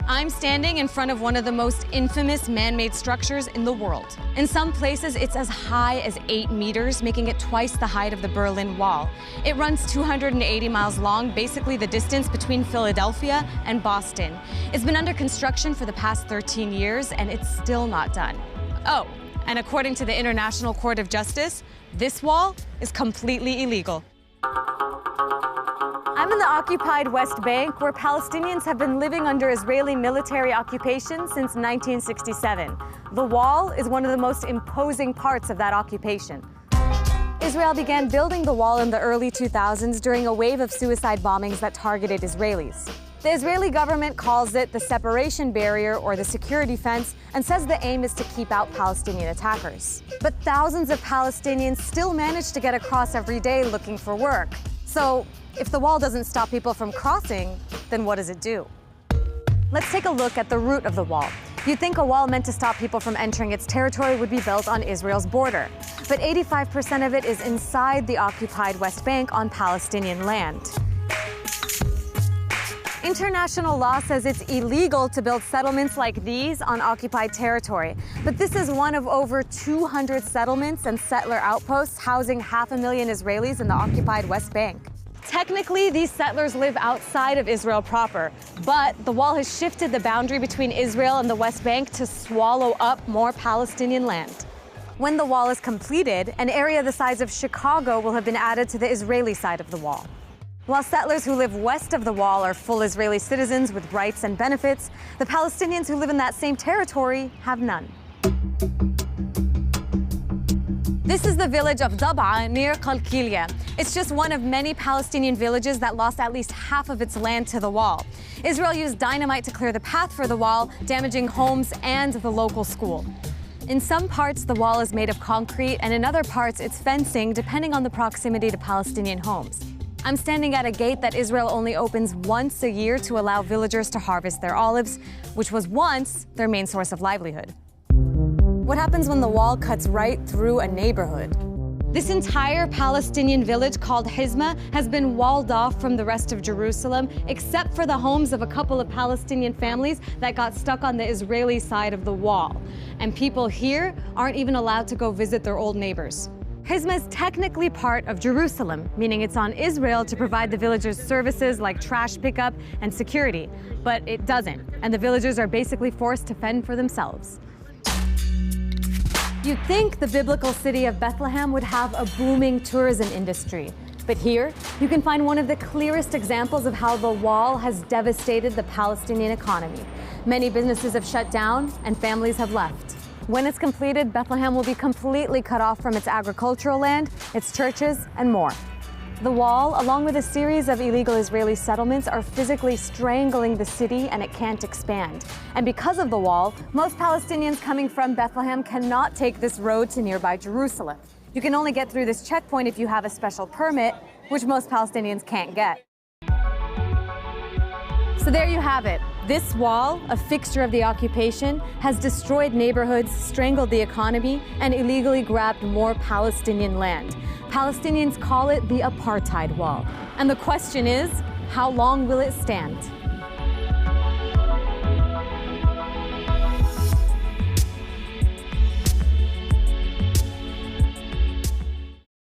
I'm standing in front of one of the most infamous man-made structures in the world. In some places, it's as high as 8 meters, making it twice the height of the Berlin Wall. It runs 280 miles long, basically the distance between Philadelphia and Boston. It's been under construction for the past 13 years, and it's still not done. Oh, and according to the International Court of Justice, this wall is completely illegal. I'm in the occupied West Bank, where Palestinians have been living under Israeli military occupation since 1967. The wall is one of the most imposing parts of that occupation. Israel began building the wall in the early 2000s during a wave of suicide bombings that targeted Israelis. The Israeli government calls it the separation barrier or the security fence and says the aim is to keep out Palestinian attackers. But thousands of Palestinians still manage to get across every day looking for work. So, if the wall doesn't stop people from crossing, then what does it do? Let's take a look at the root of the wall. You'd think a wall meant to stop people from entering its territory would be built on Israel's border. But 85% of it is inside the occupied West Bank on Palestinian land. International law says it's illegal to build settlements like these on occupied territory. But this is one of over 200 settlements and settler outposts housing 500,000 Israelis in the occupied West Bank. Technically, these settlers live outside of Israel proper, but the wall has shifted the boundary between Israel and the West Bank to swallow up more Palestinian land. When the wall is completed, an area the size of Chicago will have been added to the Israeli side of the wall. While settlers who live west of the wall are full Israeli citizens with rights and benefits, the Palestinians who live in that same territory have none. This is the village of Dab'a near Qalqilia. It's just one of many Palestinian villages that lost at least half of its land to the wall. Israel used dynamite to clear the path for the wall, damaging homes and the local school. In some parts, the wall is made of concrete, and in other parts, it's fencing, depending on the proximity to Palestinian homes. I'm standing at a gate that Israel only opens once a year to allow villagers to harvest their olives, which was once their main source of livelihood. What happens when the wall cuts right through a neighborhood? This entire Palestinian village called Hizma has been walled off from the rest of Jerusalem, except for the homes of a couple of Palestinian families that got stuck on the Israeli side of the wall. And people here aren't even allowed to go visit their old neighbors. Hizma is technically part of Jerusalem, meaning it's on Israel to provide the villagers services like trash pickup and security. But it doesn't, and the villagers are basically forced to fend for themselves. You'd think the biblical city of Bethlehem would have a booming tourism industry. But here, you can find one of the clearest examples of how the wall has devastated the Palestinian economy. Many businesses have shut down and families have left. When it's completed, Bethlehem will be completely cut off from its agricultural land, its churches, and more. The wall, along with a series of illegal Israeli settlements, are physically strangling the city, and it can't expand. And because of the wall, most Palestinians coming from Bethlehem cannot take this road to nearby Jerusalem. You can only get through this checkpoint if you have a special permit, which most Palestinians can't get. So there you have it. This wall, a fixture of the occupation, has destroyed neighborhoods, strangled the economy, and illegally grabbed more Palestinian land. Palestinians call it the apartheid wall. And the question is, how long will it stand?